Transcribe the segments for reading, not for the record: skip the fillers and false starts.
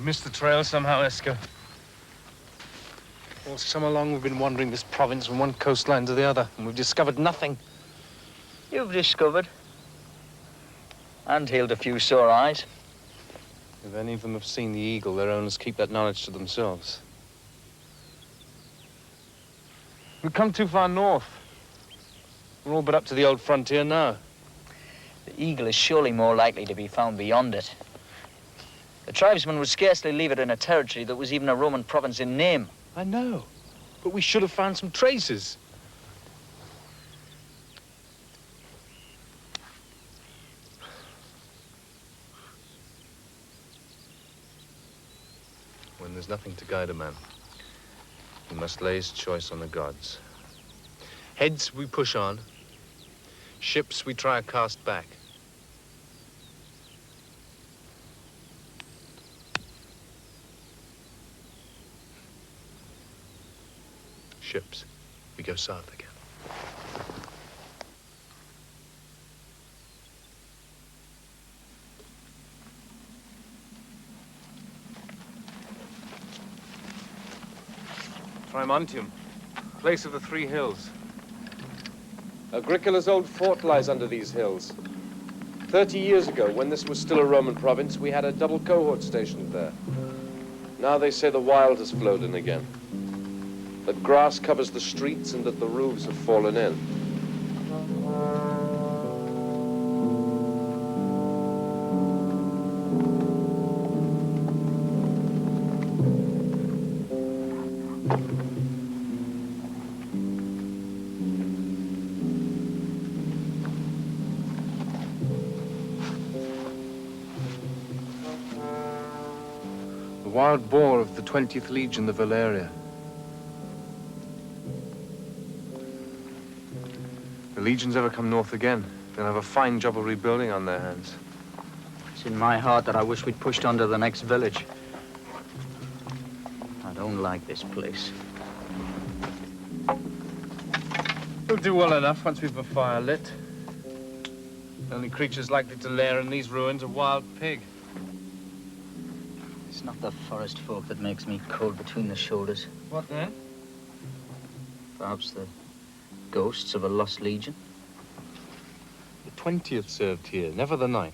We've missed the trail somehow, Esker. All summer long we've been wandering this province from one coastline to the other, and we've discovered nothing. You've discovered. And healed a few sore eyes. If any of them have seen the eagle, their owners keep that knowledge to themselves. We've come too far north. We're all but up to the old frontier now. The eagle is surely more likely to be found beyond it. The tribesmen would scarcely leave it in a territory that was even a Roman province in name. I know, but we should have found some traces. When there's nothing to guide a man, he must lay his choice on the gods. Heads we push on, ships we try to cast back. Ships, we go south again. Trimontium, place of the three hills. Agricola's old fort lies under these hills. 30 years ago, when this was still a Roman province, we had a double cohort stationed there. Now they say the wild has flowed in again. That grass covers the streets and that the roofs have fallen in. The wild boar of the 20th Legion, the Valeria. The Legions ever come north again, they'll have a fine job of rebuilding on their hands. It's in my heart that I wish we'd pushed on to the next village. I don't like this place. We'll do well enough once we've a fire lit. The only creatures likely to lair in these ruins are wild pig. It's not the forest folk that makes me cold between the shoulders. What then? Perhaps the ghosts of a lost legion. The 20th served here, never the 9th.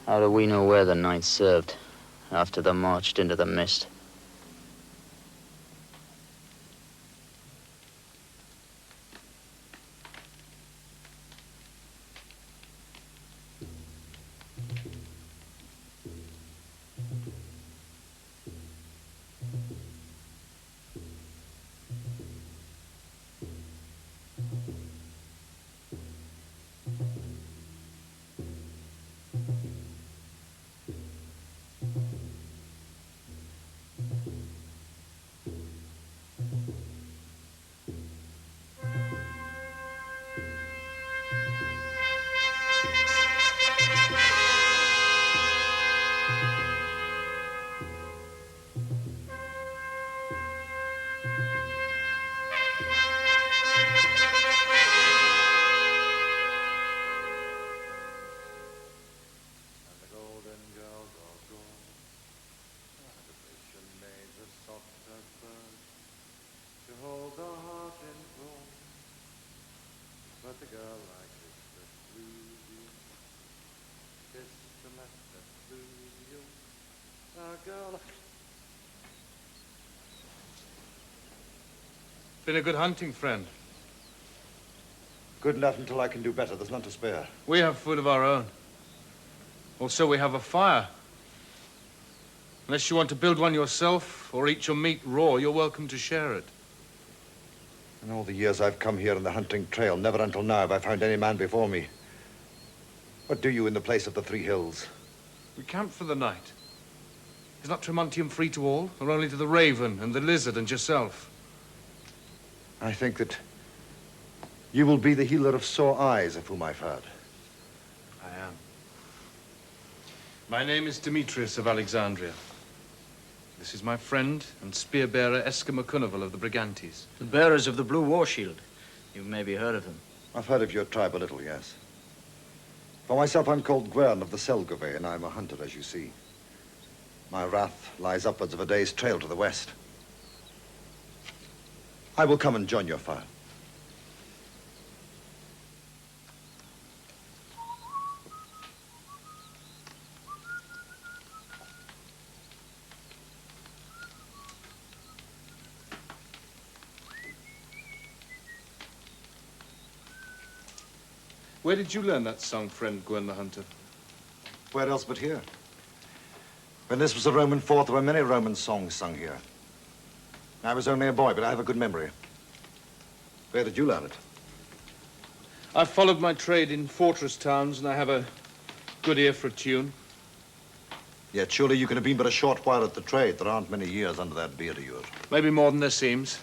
How do we know where the 9th served after they marched into the mist? Been a good hunting, friend. Good enough until I can do better. There's none to spare. We have food of our own. Also, we have a fire. Unless you want to build one yourself or eat your meat raw, you're welcome to share it. In all the years I've come here on the hunting trail, never until now have I found any man before me. What do you in the place of the three hills? We camp for the night. Is not Tremontium free to all, or only to the raven and the lizard and yourself? I think that you will be the healer of sore eyes of whom I've heard. I am. My name is Demetrius of Alexandria. This is my friend and spear-bearer Esker McCunnavel of the Brigantes. The bearers of the blue war shield. You've maybe heard of them. I've heard of your tribe a little, yes. For myself, I'm called Gwern of the Selgove, and I'm a hunter, as you see. My wrath lies upwards of a day's trail to the west. I will come and join your fire. Where did you learn that song, friend Gwern the Hunter? Where else but here? When this was a Roman fort, there were many Roman songs sung here. I was only a boy, but I have a good memory. Where did you learn it? I've followed my trade in fortress towns, and I have a good ear for a tune. Yet surely you can have been but a short while at the trade. There aren't many years under that beard of yours. Maybe more than there seems.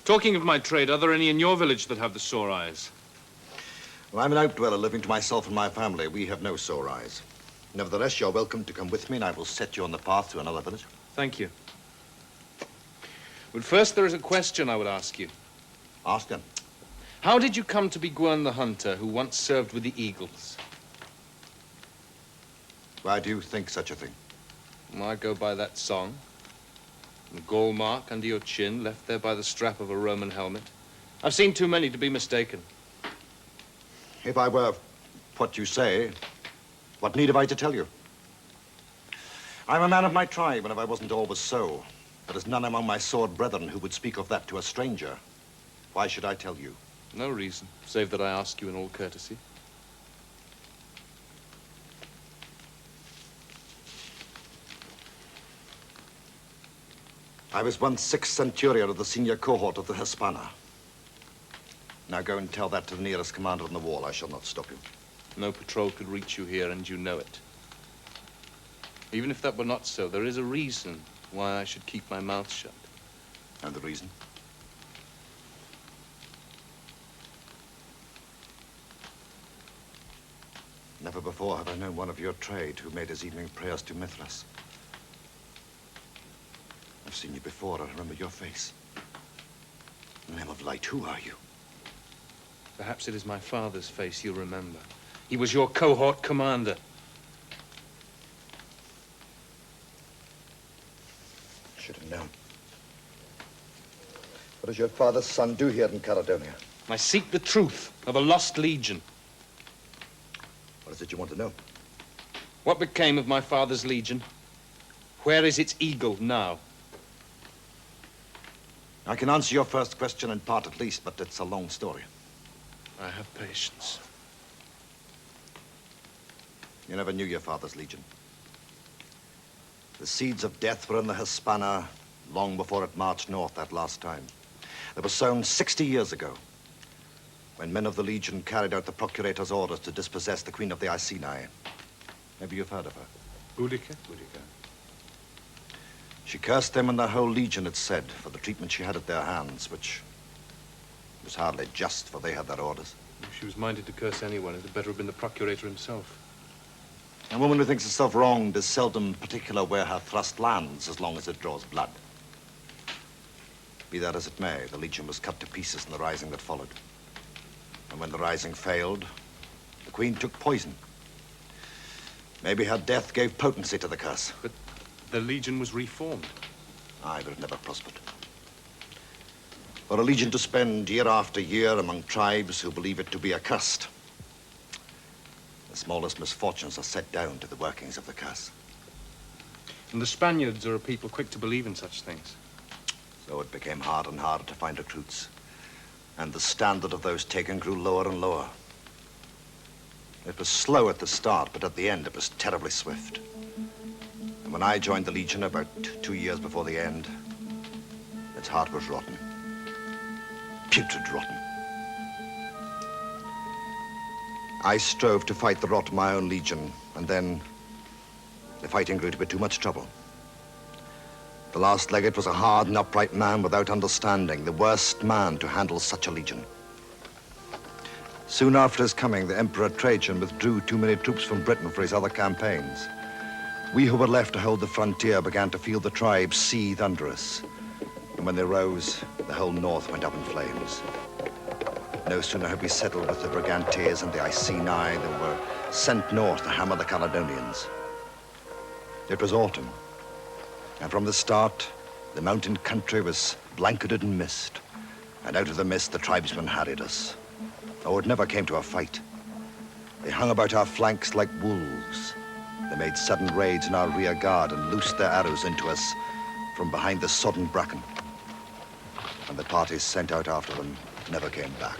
Talking of my trade, are there any in your village that have the sore eyes? Well, I'm an outdweller living to myself and my family. We have no sore eyes. Nevertheless, you're welcome to come with me, and I will set you on the path to another village. Thank you. But first, there is a question I would ask you. Ask then. How did you come to be Gwern the Hunter, who once served with the Eagles? Why do you think such a thing? Well, I go by that song. The gall mark under your chin, left there by the strap of a Roman helmet. I've seen too many to be mistaken. If I were what you say, what need have I to tell you? I'm a man of my tribe, and if I wasn't always so, there is none among my sword brethren who would speak of that to a stranger. Why should I tell you? No reason, save that I ask you in all courtesy. I was once 6th centurion of the senior cohort of the Hispana. Now go and tell that to the nearest commander on the wall. I shall not stop you. No patrol could reach you here, and you know it. Even if that were not so, there is a reason why I should keep my mouth shut. And the reason? Never before have I known one of your trade who made his evening prayers to Mithras. I've seen you before. I remember your face. In the name of light, who are you? Perhaps it is my father's face you'll remember. He was your cohort commander. I should have known. What does your father's son do here in Caledonia? I seek the truth of a lost legion. What is it you want to know? What became of my father's legion? Where is its eagle now? I can answer your first question in part at least, but it's a long story. I have patience. You never knew your father's legion. The seeds of death were in the Hispana long before it marched north that last time. They were sown 60 years ago, when men of the legion carried out the procurator's orders to dispossess the queen of the Iceni. Maybe you've heard of her. Boudica? Boudica. She cursed them and their whole legion, it's said, for the treatment she had at their hands, which was hardly just, for they had their orders. If she was minded to curse anyone, it had better have been the procurator himself. A woman who thinks herself wronged is seldom particular where her thrust lands, as long as it draws blood. Be that as it may, the legion was cut to pieces in the rising that followed. And when the rising failed, the queen took poison. Maybe her death gave potency to the curse. But the legion was reformed. Aye, but it never prospered. For a legion to spend year after year among tribes who believe it to be accursed, the smallest misfortunes are set down to the workings of the curse. And the Spaniards are a people quick to believe in such things. So it became harder and harder to find recruits. And the standard of those taken grew lower and lower. It was slow at the start, but at the end it was terribly swift. And when I joined the Legion about 2 years before the end, its heart was rotten. Putrid rotten. I strove to fight the rot of my own Legion, and then the fighting grew to be too much trouble. The last legate was a hard and upright man without understanding, the worst man to handle such a legion. Soon after his coming, the Emperor Trajan withdrew too many troops from Britain for his other campaigns. We who were left to hold the frontier began to feel the tribes seethe under us. And when they rose, the whole north went up in flames. No sooner had we settled with the Brigantes and the Iceni than were sent north to hammer the Caledonians. It was autumn, and from the start, the mountain country was blanketed in mist, and out of the mist, the tribesmen harried us. Oh, it never came to a fight. They hung about our flanks like wolves. They made sudden raids in our rear guard and loosed their arrows into us from behind the sodden bracken. And the parties sent out after them never came back.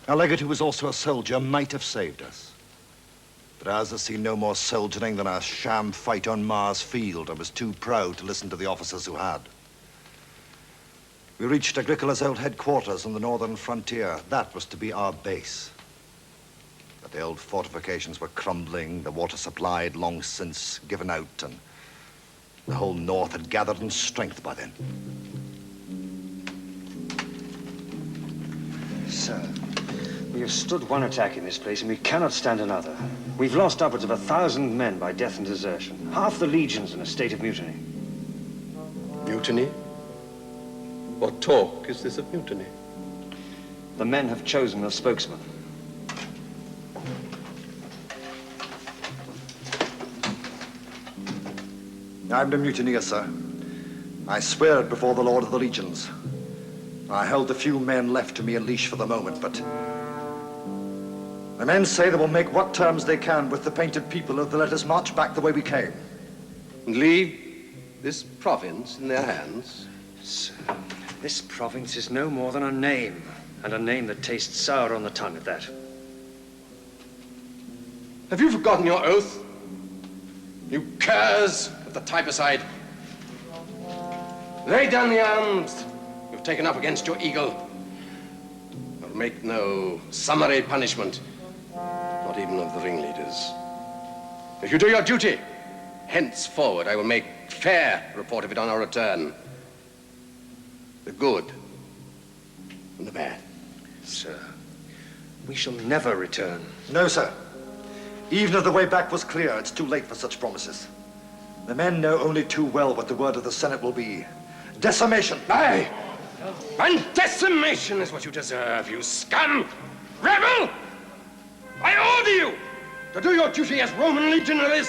Our legate, who was also a soldier, might have saved us. But ours has seen no more soldiering than a sham fight on Mars Field and was too proud to listen to the officers who had. We reached Agricola's old headquarters on the northern frontier. That was to be our base. But the old fortifications were crumbling, the water supply had long since given out, and the whole north had gathered in strength by then. Sir, we have stood one attack in this place, and we cannot stand another. We've lost upwards of 1,000 men by death and desertion. Half the legion's in a state of mutiny. Mutiny? What talk is this of mutiny? The men have chosen a spokesman. I'm no mutineer, sir. I swear it before the Lord of the Legions. I held the few men left to me in leash for the moment, but the men say they will make what terms they can with the painted people if they let us march back the way we came. And leave this province in their hands? Sir, this province is no more than a name, and a name that tastes sour on the tongue at that. Have you forgotten your oath? You curs of the typicide. Lay down the arms you've taken up against your eagle. I'll make no summary punishment, not even of the ringleaders. If you do your duty, henceforward I will make fair report of it on our return. The good and the bad. Sir, we shall never return. No, sir. Even if the way back was clear, it's too late for such promises. The men know only too well what the word of the Senate will be. Decimation! Aye! And decimation is what you deserve, you scum! Rebel! I order you to do your duty as Roman legionaries!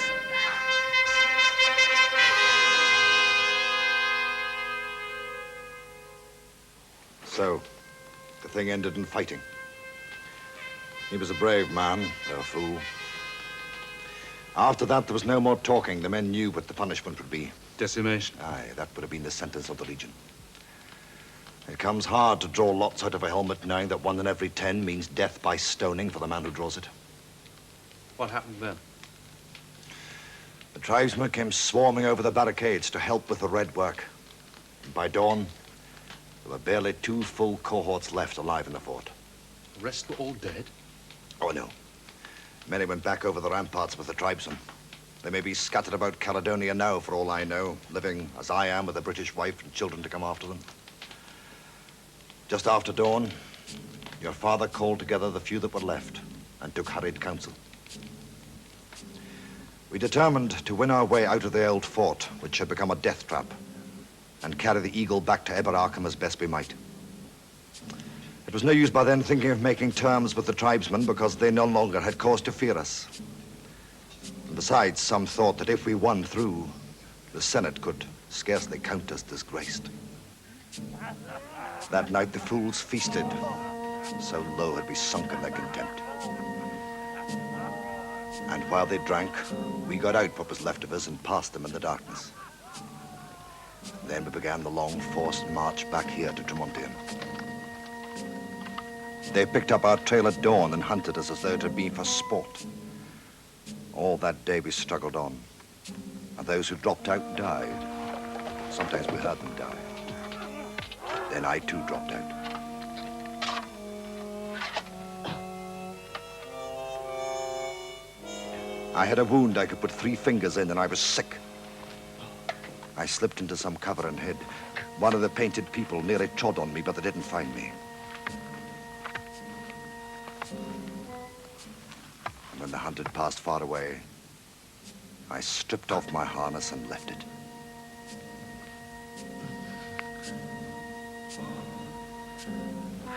So, the thing ended in fighting. He was a brave man, though a fool. After that, there was no more talking. The men knew what the punishment would be. Decimation. Aye, that would have been the sentence of the Legion. It comes hard to draw lots out of a helmet, knowing that 1 in every 10 means death by stoning for the man who draws it. What happened then? The tribesmen came swarming over the barricades to help with the red work. And by dawn, there were barely 2 full cohorts left alive in the fort. The rest were all dead? Oh, no. Many went back over the ramparts with the tribesmen. They may be scattered about Caledonia now, for all I know, living as I am with a British wife and children to come after them. Just after dawn, your father called together the few that were left and took hurried counsel. We determined to win our way out of the old fort, which had become a death trap, and carry the Eagle back to Eberarkham as best we might. It was no use by then thinking of making terms with the tribesmen because they no longer had cause to fear us. And besides, some thought that if we won through, the Senate could scarcely count us disgraced. That night the fools feasted. So low had we sunk in their contempt. And while they drank, we got out what was left of us and passed them in the darkness. Then we began the long forced march back here to Tremontian. They picked up our trail at dawn and hunted us as though it had been for sport. All that day we struggled on. And those who dropped out died. Sometimes we heard them die. Then I too dropped out. I had a wound I could put 3 fingers in and I was sick. I slipped into some cover and hid. One of the painted people nearly trod on me, but they didn't find me. And when the hunt had passed far away, I stripped off my harness and left it.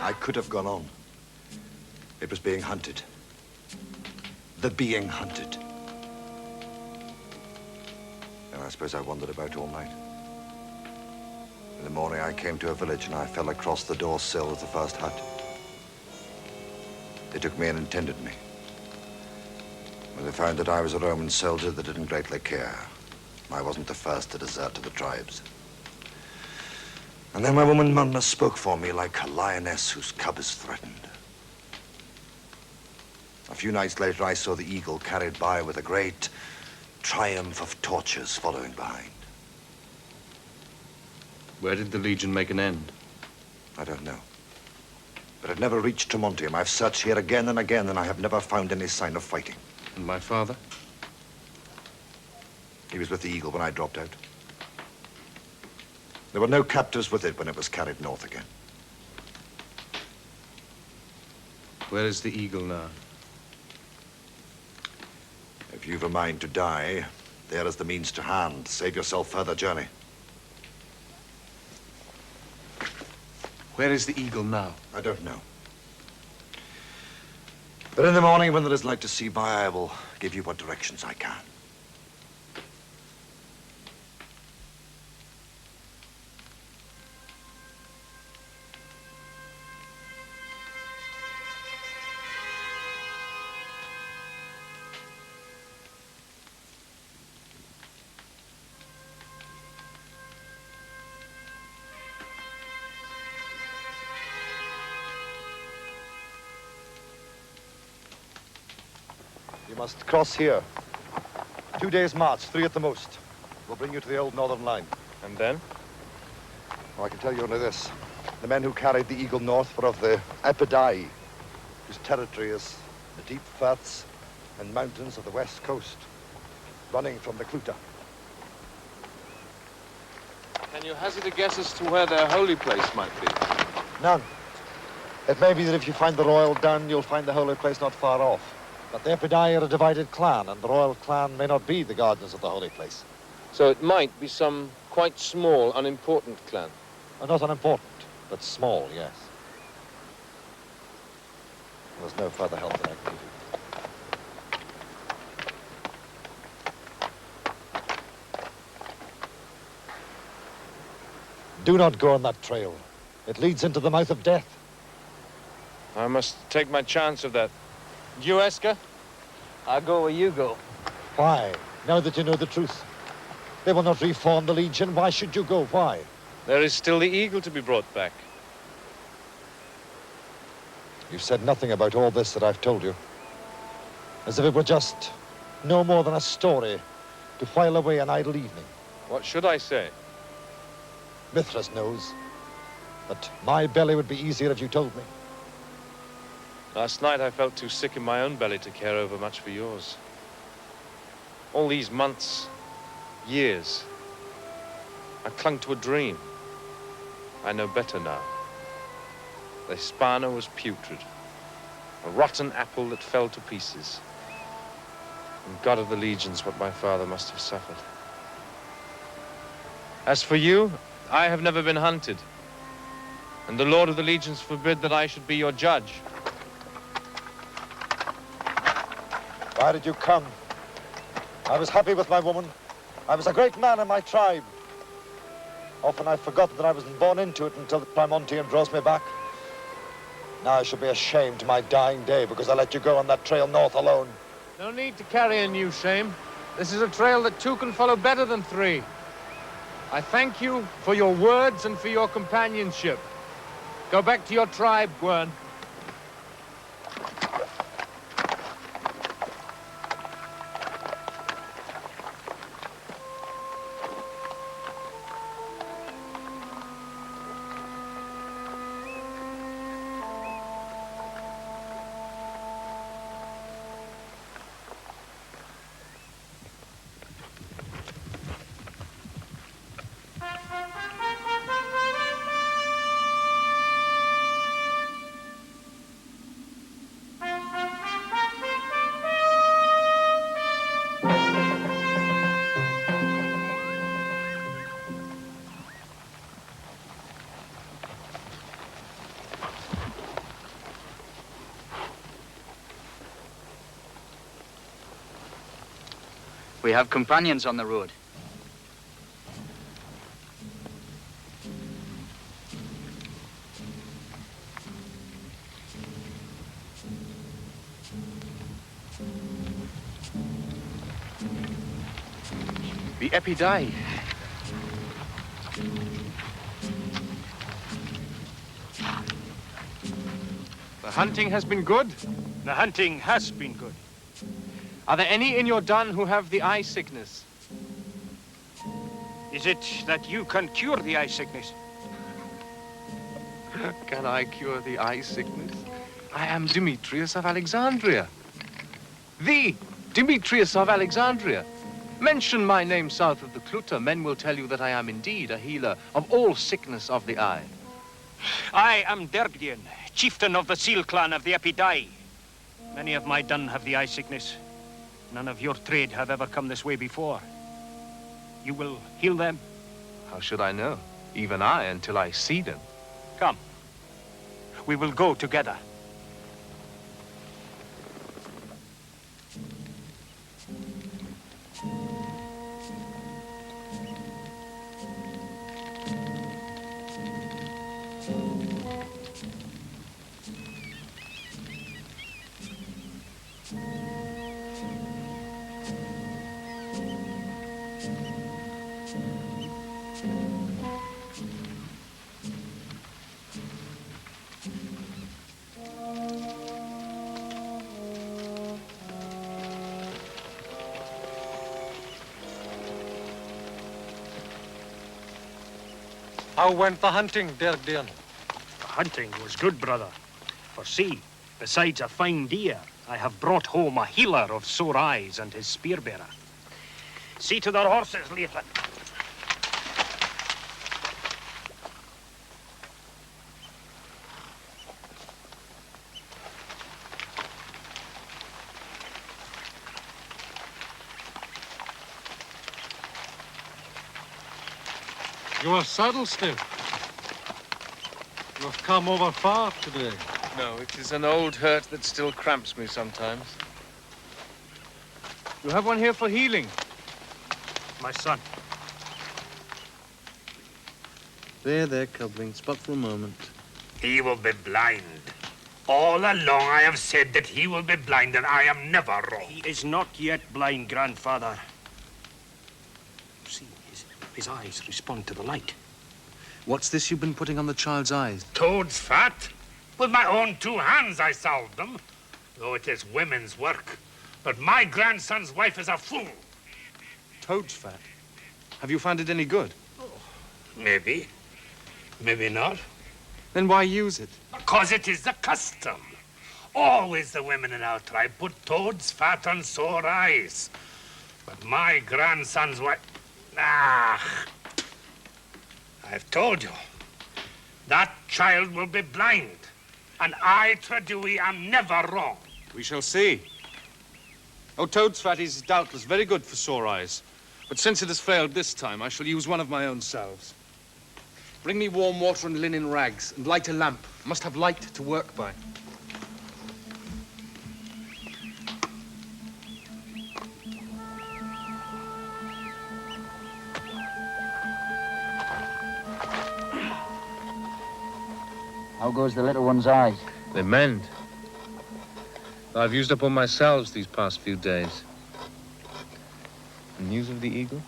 I could have gone on. It was being hunted. The being hunted. And I suppose I wandered about all night. In the morning, I came to a village and I fell across the door sill of the first hut. They took me in and tended me. When they found that I was a Roman soldier, they didn't greatly care. I wasn't the first to desert to the tribes. And then my woman Munda spoke for me like a lioness whose cub is threatened. A few nights later, I saw the eagle carried by with a great triumph of torches following behind. Where did the Legion make an end? I don't know. But it never reached Tremontium. I've searched here again and again, and I have never found any sign of fighting. And my father? He was with the eagle when I dropped out. There were no captives with it when it was carried north again. Where is the eagle now? If you've a mind to die, there is the means to hand. Save yourself further journey. Where is the eagle now? I don't know. But in the morning, when there is light to see by, I will give you what directions I can. You must cross here. 2 days' march, 3 at the most. Will bring you to the old northern line. And then? Well, I can tell you only this. The men who carried the eagle north were of the Epidai, whose territory is the deep firths and mountains of the west coast, running from the Cluta. Can you hazard a guess as to where their holy place might be? None. It may be that if you find the royal dun, you'll find the holy place not far off. But the Epidai are a divided clan, and the royal clan may not be the guardians of the holy place. So it might be some quite small, unimportant clan. Not unimportant, but small, yes. There's no further help that I can give you. Do not go on that trail. It leads into the mouth of death. I must take my chance of that. You, Esker? I'll go where you go. Why? Now that you know the truth. They will not reform the Legion. Why should you go? Why? There is still the eagle to be brought back. You've said nothing about all this that I've told you. As if it were just no more than a story to while away an idle evening. What should I say? Mithras knows. But my belly would be easier if you told me. Last night I felt too sick in my own belly to care over much for yours. All these months, years, I clung to a dream. I know better now. The Hispano was putrid, a rotten apple that fell to pieces. And God of the Legions, what my father must have suffered. As for you, I have never been hunted, and the Lord of the Legions forbid that I should be your judge. Why did you come? I was happy with my woman. I was a great man in my tribe. Often I've forgotten that I wasn't born into it until the Trimontium draws me back. Now I shall be ashamed to my dying day because I let you go on that trail north alone. No need to carry a new shame. This is a trail that 2 can follow better than 3. I thank you for your words and for your companionship. Go back to your tribe, Gwern. We have companions on the road. The Epidae. The hunting has been good? The hunting has been good. Are there any in your dun who have the eye sickness? Is it that you can cure the eye sickness? Can I cure the eye sickness? I am Demetrius of Alexandria. The Demetrius of Alexandria. Mention my name south of the Cluta. Men will tell you that I am indeed a healer of all sickness of the eye. I am Dergdian, chieftain of the Seal clan of the Epidae. Many of my dun have the eye sickness. None of your trade have ever come this way before. You will heal them? How should I know? Even I, until I see them. Come. We will go together. How went the hunting, Dergdian? The hunting was good, brother. For see, besides a fine deer, I have brought home a healer of sore eyes and his spear-bearer. See to their horses, Leithen. You are saddle stiff. You have come over far today. No, it is an old hurt that still cramps me sometimes. You have one here for healing. My son. There, Cublings, but for a moment. He will be blind. All along I have said that he will be blind, and I am never wrong. He is not yet blind, grandfather. See, his eyes respond to the light. What's this you've been putting on the child's eyes? Toad's fat. With my own 2 hands I salved them, though it is women's work. But my grandson's wife is a fool. Toad's fat? Have you found it any good? Maybe. Maybe not. Then why use it? Because it is the custom. Always the women in our tribe put toad's fat on sore eyes. But my grandson's wife... I've told you. That child will be blind. And I, Tradui, am never wrong. We shall see. Oh, toad's fat is doubtless very good for sore eyes. But since it has failed this time, I shall use one of my own salves. Bring me warm water and linen rags, and light a lamp. I must have light to work by. How goes the little one's eyes? They mend. I've used up all my salves these past few days. News of the eagle?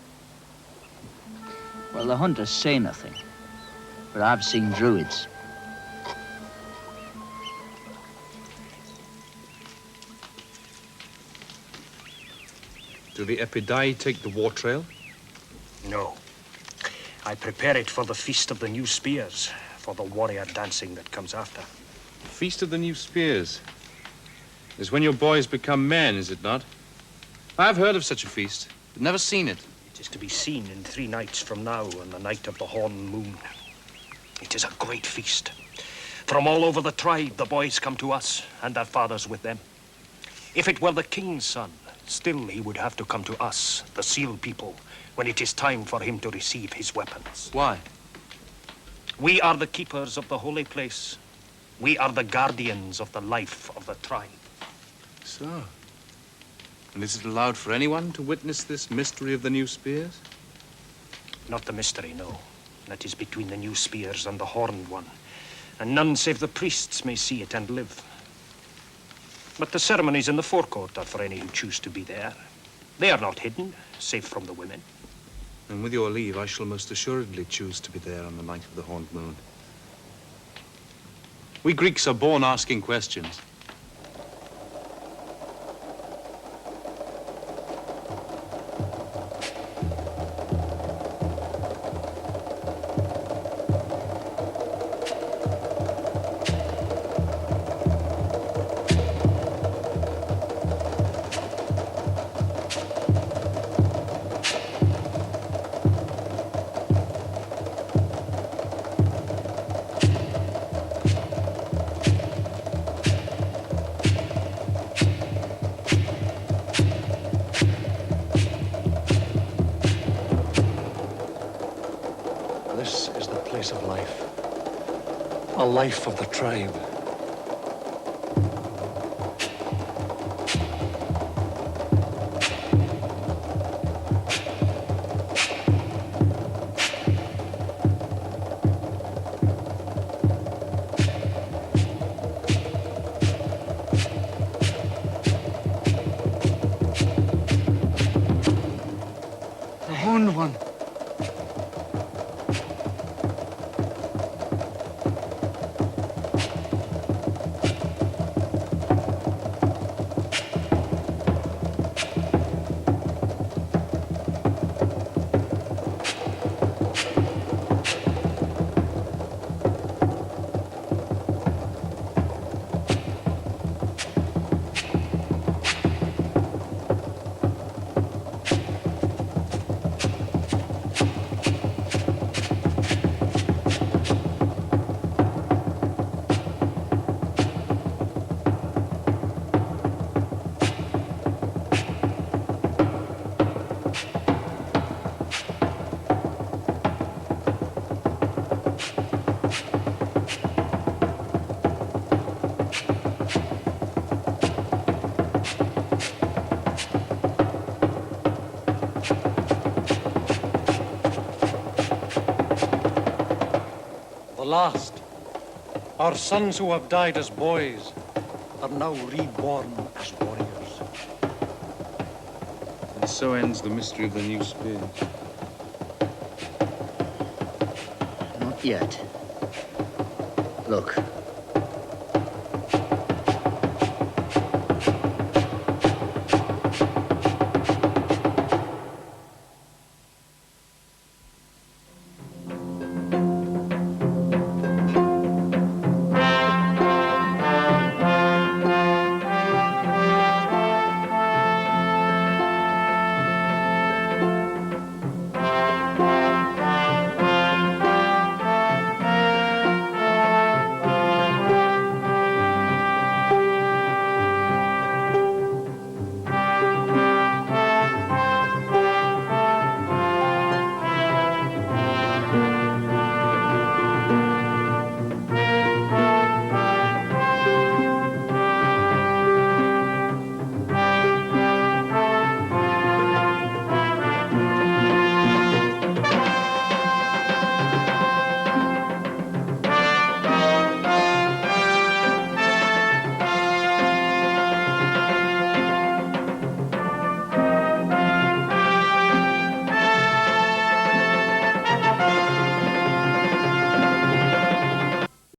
Well, the hunters say nothing. But I've seen druids. Do the Epidae take the war trail? No. I prepare it for the Feast of the New Spears, for the warrior dancing that comes after. The Feast of the New Spears. Is when your boys become men, is it not? I've heard of such a feast, but never seen it. It is to be seen in 3 nights from now, on the night of the horn moon. It is a great feast. From all over the tribe, the boys come to us, and their fathers with them. If it were the king's son, still he would have to come to us, the Seal people, when it is time for him to receive his weapons. Why? We are the keepers of the holy place. We are the guardians of the life of the tribe. So. And is it allowed for anyone to witness this mystery of the new spears? Not the mystery, no. That is between the new spears and the horned one. And none save the priests may see it and live. But the ceremonies in the forecourt are for any who choose to be there. They are not hidden, save from the women. And with your leave, I shall most assuredly choose to be there on the night of the horned moon. We Greeks are born asking questions. This is the place of life. A life of the tribe. The horned one. Last, our sons who have died as boys are now reborn as warriors. And so ends the mystery of the new spear. Not yet. Look.